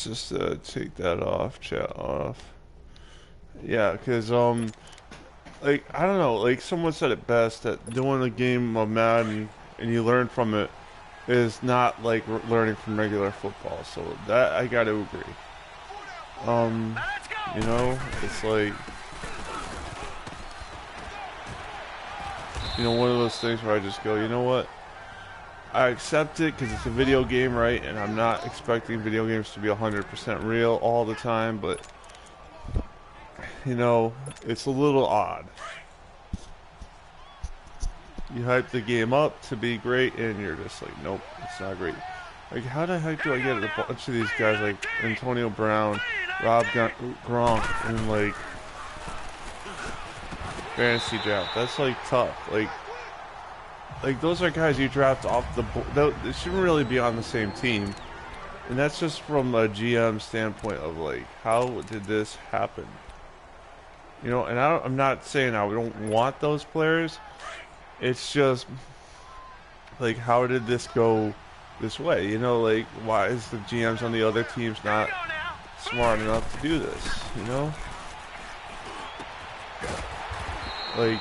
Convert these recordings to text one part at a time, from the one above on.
let's just take that off, chat off. Yeah, because like I don't know, like someone said it best that doing a game of Madden and you learn from it is not like learning from regular football. So that I got to agree. Um, you know, it's like, you know, one of those things where I just go, you know what? I accept it because it's a video game, right? And I'm not expecting video games to be 100% real all the time, but you know, it's a little odd. You hype the game up to be great, and you're just like, nope, it's not great. Like, how the heck do I get a bunch of these guys like Antonio Brown, Rob Gronk, and like fantasy draft? That's like tough. Like those are guys you draft off the board. They shouldn't really be on the same team, and that's just from a GM standpoint of like, how did this happen? You know, and I'm not saying I don't want those players. It's just like, how did this go this way? You know, like, why is the GMs on the other teams not smart enough to do this? You know, like,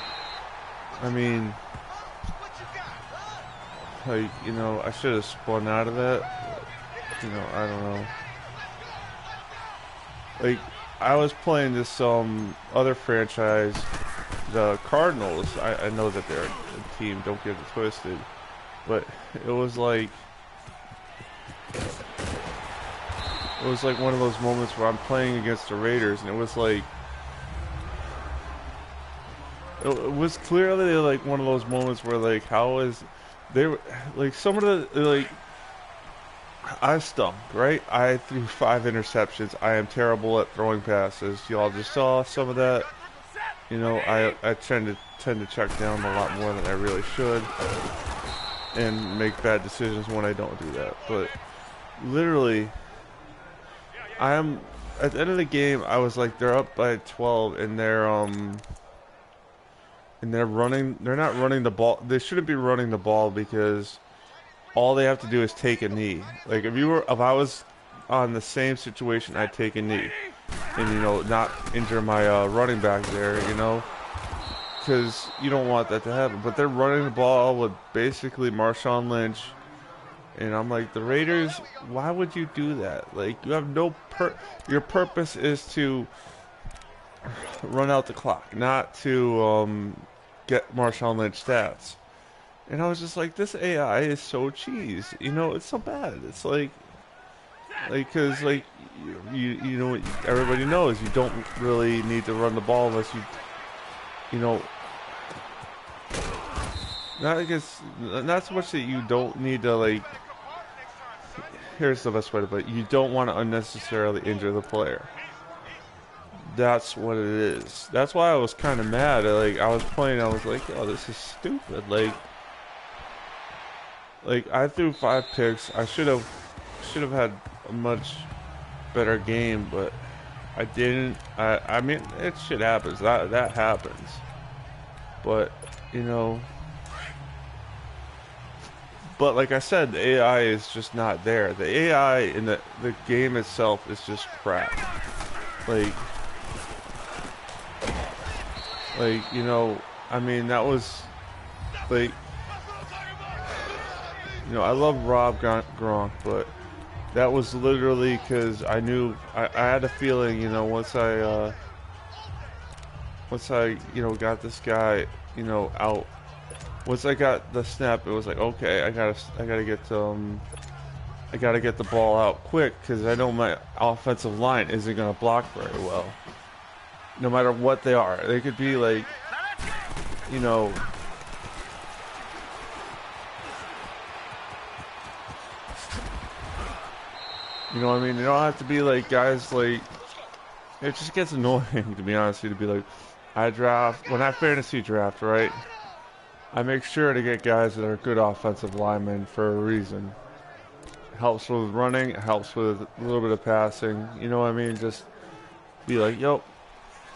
I mean, like, you know, I should have spun out of that. But, you know, I don't know. Like, I was playing this other franchise, the Cardinals. I know that they're a team, don't get it twisted, but it was like one of those moments where I'm playing against the Raiders, and it was like, it was clearly like one of those moments where like, how is they were like, some of the like, I stunk, right? I threw 5 interceptions. I am terrible at throwing passes. Y'all just saw some of that. You know, I tend to check down a lot more than I really should, and make bad decisions when I don't do that. But literally, I am at the end of the game. I was like, they're up by 12, and they're running. They're not running the ball. They shouldn't be running the ball because all they have to do is take a knee. Like, if I was on the same situation, I'd take a knee, and you know, not injure my running back there. You know, because you don't want that to happen. But they're running the ball with basically Marshawn Lynch, and I'm like, the Raiders, why would you do that? Like, you have no your purpose is to run out the clock, not to get Marshawn Lynch stats. And I was just like, this AI is so cheese. You know, it's so bad. It's like, cause like, you know, everybody knows you don't really need to run the ball unless you know, not so much that you don't need to, like, here's the best way to put it, you don't want to unnecessarily injure the player. That's what it is. That's why I was kind of mad. Like, I was playing, I was like, oh, this is stupid. Like I threw 5 picks. I should have had a much better game, but I didn't. I mean, it shit happens. That happens. But you know, but like I said, the AI is just not there. The AI in the game itself is just crap. Like you know, I mean, that was like. You know, I love Rob Gronk, but that was literally because I knew I had a feeling. You know, once I you know, got this guy, you know, out. Once I got the snap, it was like, okay, I gotta get the ball out quick because I know my offensive line isn't gonna block very well. No matter what they are, they could be like, you know. You know what I mean? You don't have to be like guys like. It just gets annoying, to be honest with you, to be like, when I fantasy draft, right? I make sure to get guys that are good offensive linemen for a reason. It helps with running, it helps with a little bit of passing. You know what I mean? Just be like, yo,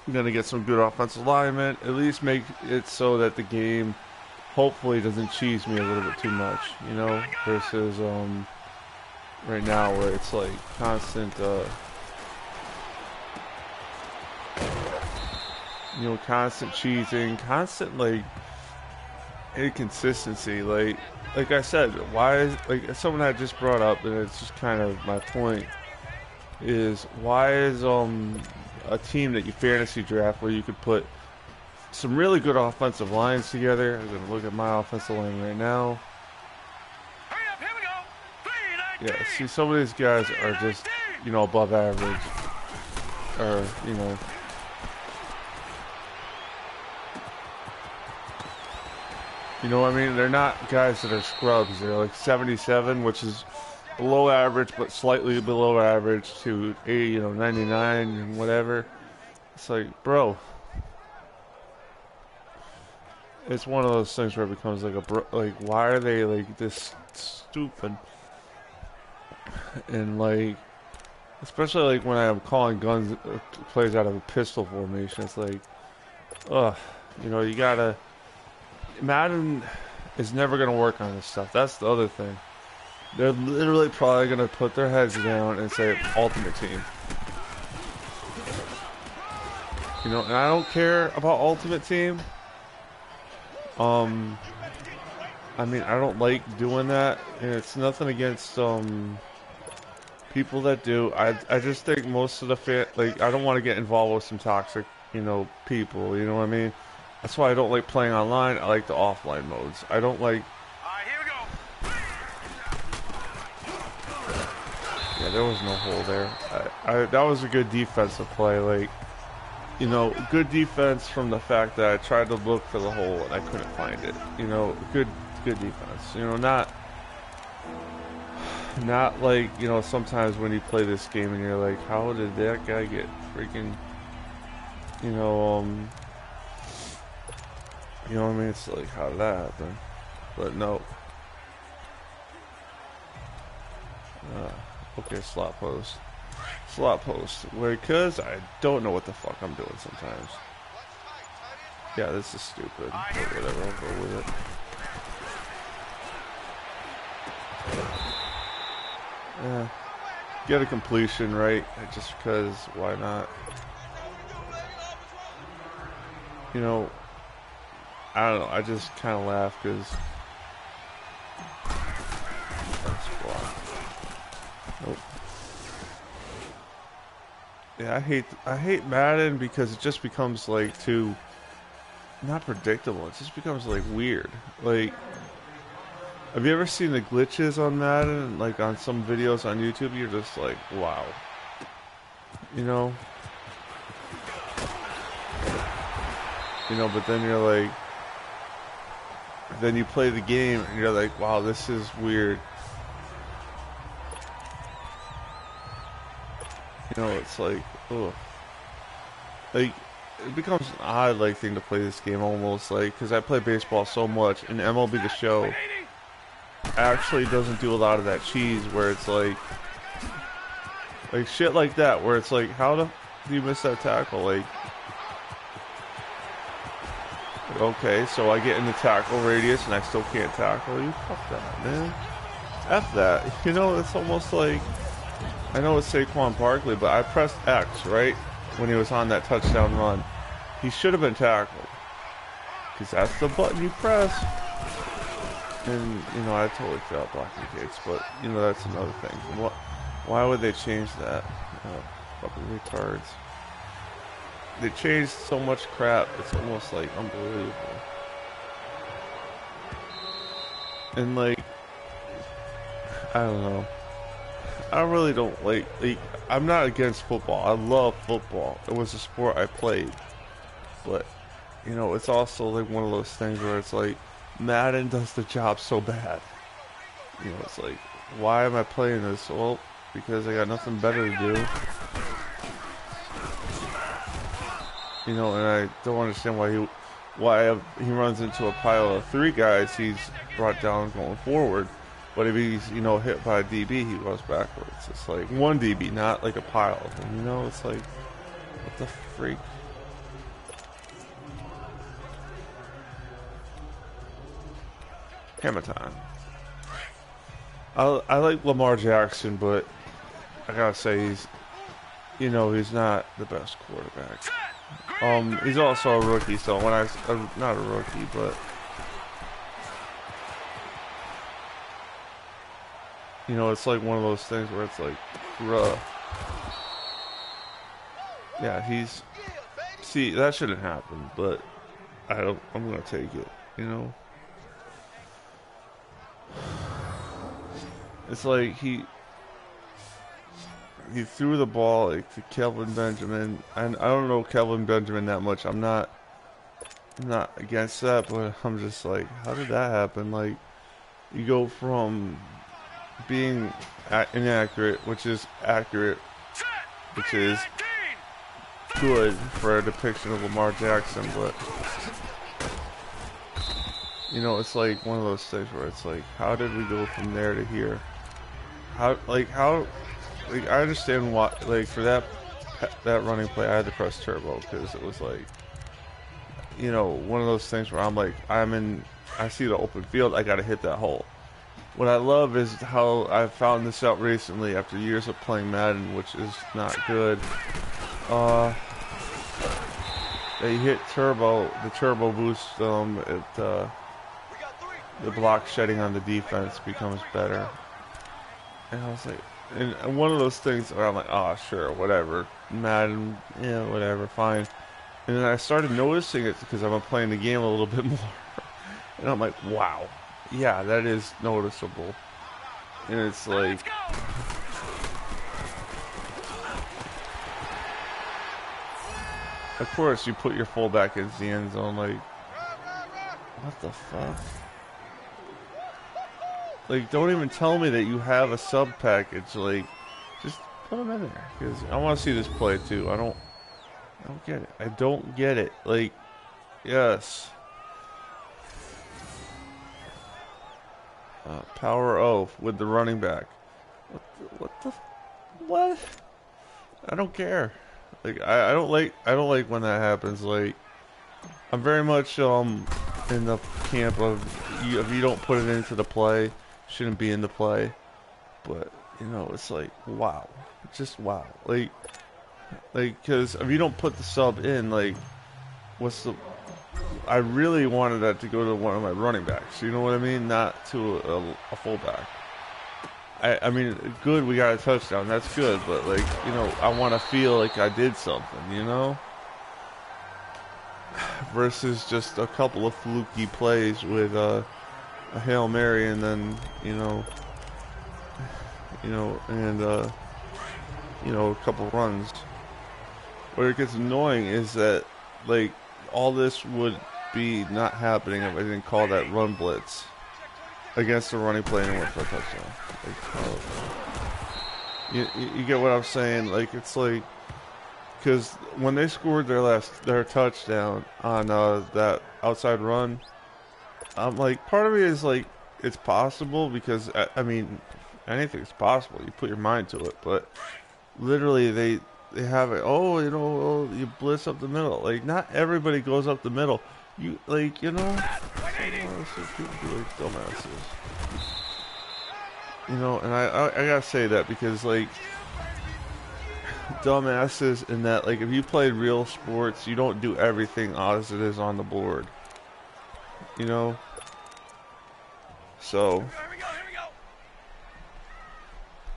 I'm gonna get some good offensive linemen. At least make it so that the game hopefully doesn't cheese me a little bit too much. You know, versus right now where it's like constant, you know, constant cheating, constant like inconsistency. Like I said, why is like someone had just brought up, and it's just kind of my point is why is a team that you fantasy draft where you could put some really good offensive lines together. I'm gonna look at my offensive line right now. Yeah, see, some of these guys are just, you know, above average, or you know. You know what I mean? They're not guys that are scrubs. They're like 77, which is below average, but slightly below average to 80, you know, 99 and whatever. It's like, bro, it's one of those things where it becomes like like, why are they like this stupid? And like, especially like when I'm calling guns plays out of a pistol formation, it's like, ugh, you know, you gotta. Madden is never going to work on this stuff. That's the other thing. They're literally probably going to put their heads down and say Ultimate Team. You know, and I don't care about Ultimate Team. I mean, I don't like doing that, and it's nothing against people that do. I just think most of the like, I don't want to get involved with some toxic, you know, people. You know what I mean? That's why I don't like playing online. I like the offline modes. I don't like. Here we go. Yeah, there was no hole there. That was a good defensive play. Like, you know, good defense from the fact that I tried to look for the hole and I couldn't find it. You know, good defense. You know, not like, you know, sometimes when you play this game and you're like, how did that guy get freaking, you know, you know what I mean? It's like, how did that happen? But no. Okay, slot post. Slot post. Because I don't know what the fuck I'm doing sometimes. Yeah, this is stupid. But whatever, I'll go with it. Yeah. Get a completion, right? Just because, why not? You know, I don't know, I just kind of laugh because nope. Yeah, I hate Madden because it just becomes like too not predictable. It just becomes like weird. Like, have you ever seen the glitches on Madden? Like on some videos on YouTube, you're just like, wow. You know? But then you're like, then you play the game and you're like, wow, this is weird. You know, it's like, ugh. Like, it becomes an odd, like, thing to play this game almost, like, because I play baseball so much, and MLB The Show actually doesn't do a lot of that cheese where it's like shit like that, where it's like, how do you miss that tackle? Like, okay, so I get in the tackle radius and I still can't tackle you? Fuck that, man. F that. You know, it's almost like, I know it's Saquon Barkley, but I pressed X, right? When he was on that touchdown run. He should have been tackled. Because that's the button you press. And, you know, I totally failed blocking kicks, but, you know, that's another thing. Why would they change that? Fucking retards. They changed so much crap, it's almost, like, unbelievable. And, like, I don't know. I really don't like, I'm not against football. I love football. It was a sport I played. But, you know, it's also like one of those things where it's like, Madden does the job so bad. You know, it's like, why am I playing this? Well, because I got nothing better to do. You know, and I don't understand why he runs into a pile of 3 guys he's brought down going forward. But if he's, you know, hit by a DB, he goes backwards. It's like one DB, not like a pile. And, you know, it's like, what the freak? Hammer time. I like Lamar Jackson, but I gotta say he's not the best quarterback. He's also a rookie, so when not a rookie, but it's like one of those things where it's like, bruh. Yeah, see, that shouldn't happen, but I'm gonna take it. It's like he threw the ball like to Kelvin Benjamin, and I don't know Kelvin Benjamin that much. I'm not against that, but I'm just like, how did that happen? Like, you go from being inaccurate, which is accurate, which is good for a depiction of Lamar Jackson, but it's like one of those things where it's like, how did we go from there to here? How I understand why, like, for that running play I had to press turbo, because it was like, one of those things where I'm like, I see the open field, I gotta hit that hole. What I love is how I found this out recently after years of playing Madden, which is not good. They hit turbo, the turbo boost, the block shedding on the defense becomes better. And I was like, and one of those things where I'm like, oh, sure, whatever, Madden, yeah, whatever, fine. And then I started noticing it because I've been playing the game a little bit more. And I'm like, wow, yeah, that is noticeable. And it's like, of course, you put your fullback into the end zone, like, what the fuck? Like, don't even tell me that you have a sub package. Like, just put them in there, because I want to see this play too. I don't get it. I don't get it. Like, yes. Power O with the running back. What? I don't care. Like, I don't like when that happens. Like, I'm very much in the camp of if you don't put it into the play, shouldn't be in the play. But it's like, wow, just wow. Like, because if you don't put the sub in, like, I really wanted that to go to one of my running backs. You know what I mean? Not to a fullback. I mean, good, we got a touchdown. That's good, but like, I want to feel like I did something, versus just a couple of fluky plays with a Hail Mary, and then a couple runs. Where it gets annoying is that, like, all this would be not happening if I didn't call that run blitz against the running play and went for a touchdown. Like, you get what I'm saying? Like, it's like, because when they scored their touchdown on that outside run, I'm like, part of me is like, it's possible, because I mean, anything's possible. You put your mind to it, but literally they have it. Oh, you blitz up the middle. Like, not everybody goes up the middle. You like, people be like dumbasses. And I gotta say that, because like, dumbasses in that, like, if you play real sports, you don't do everything as it is on the board. So,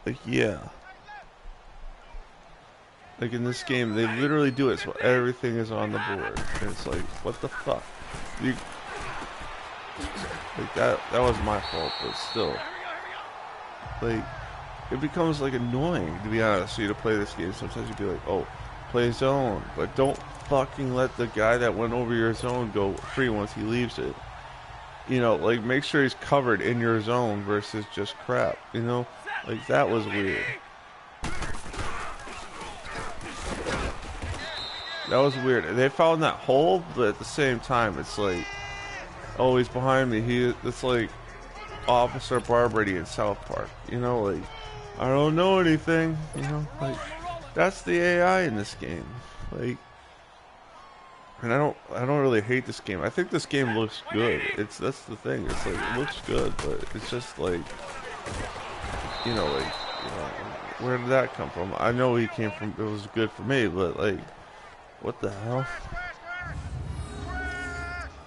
like, yeah. Like, in this game, they literally do it so everything is on the board. And it's like, what the fuck? Like, that was my fault, but still. Like, it becomes, like, annoying, to be honest, for you to play this game. Sometimes you'd be like, oh, play zone. But don't fucking let the guy that went over your zone go free once he leaves it. Like, make sure he's covered in your zone versus just crap, Like, that was weird. That was weird. They found that hole, but at the same time, it's like, oh, he's behind me. It's like Officer Barbrady in South Park. Like, I don't know anything. Like, that's the AI in this game. Like, and I don't really hate this game. I think this game looks good. That's the thing. It's like, it looks good, but it's just like, you know, like, you know, where did that come from? I know he came from, it was good for me, but like, what the hell?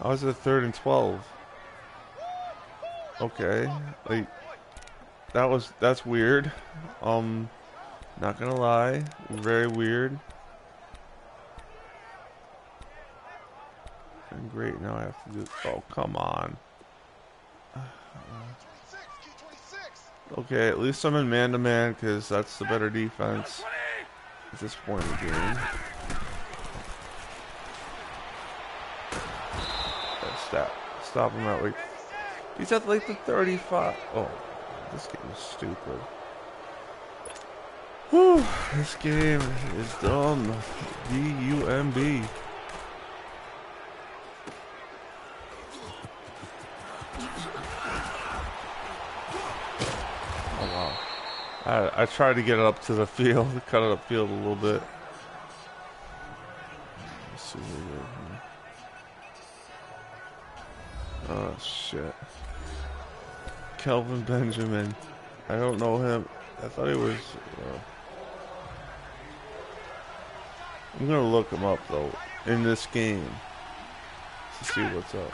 I was at 3rd and 12. Okay, like, that's weird. Not gonna lie, very weird. And great, now I have to do, oh, come on. Okay, at least I'm in man-to-man, because that's the better defense at this point in the game. Stop him at like, he's at like the 35. Oh, this game is stupid. Whew, this game is dumb. D-U-M-B. Oh wow. I tried to get it up to the field, cut it upfield a little bit. Let's see what we got here. Oh shit. Kelvin Benjamin. I don't know him. I thought he was. I'm gonna look him up though in this game to see what's up.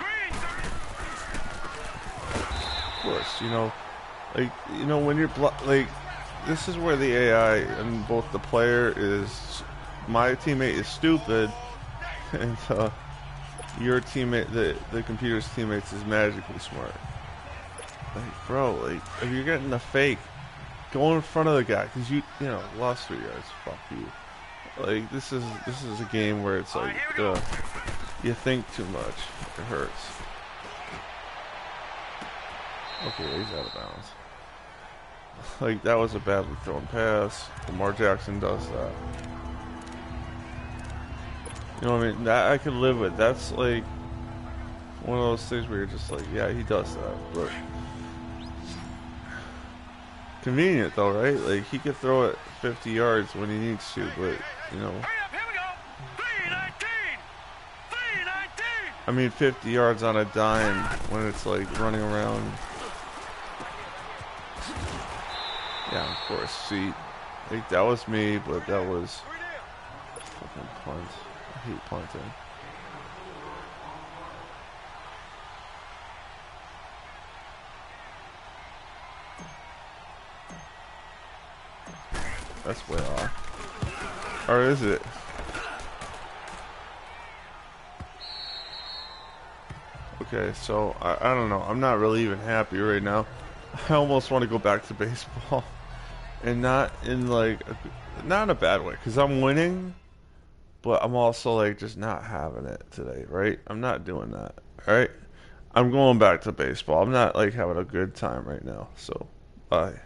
Of course, you know when you're like, this is where the AI and both the player is. My teammate is stupid, and your teammate, the computer's teammates, is magically smart. Like, bro, like, if you're getting a fake, go in front of the guy, because you know, lost 3 yards. Fuck you. Like, this is a game where it's like, you think too much. It hurts. Okay, he's out of bounds. Like, that was a badly thrown pass. Lamar Jackson does that. You know what I mean? That I could live with. That's like one of those things where you're just like, yeah, he does that, but convenient though, right? Like, he could throw it 50 yards when he needs to, but you know, I mean 50 yards on a dime when it's like running around. Yeah, of course. See, like, that was me, but that was fucking punt. I hate punting. That's way off. Or is it? Okay, so I don't know. I'm not really even happy right now. I almost want to go back to baseball. And not in like, not in a bad way, because I'm winning, but I'm also like just not having it today, right? I'm not doing that, alright? I'm going back to baseball. I'm not like having a good time right now, so bye.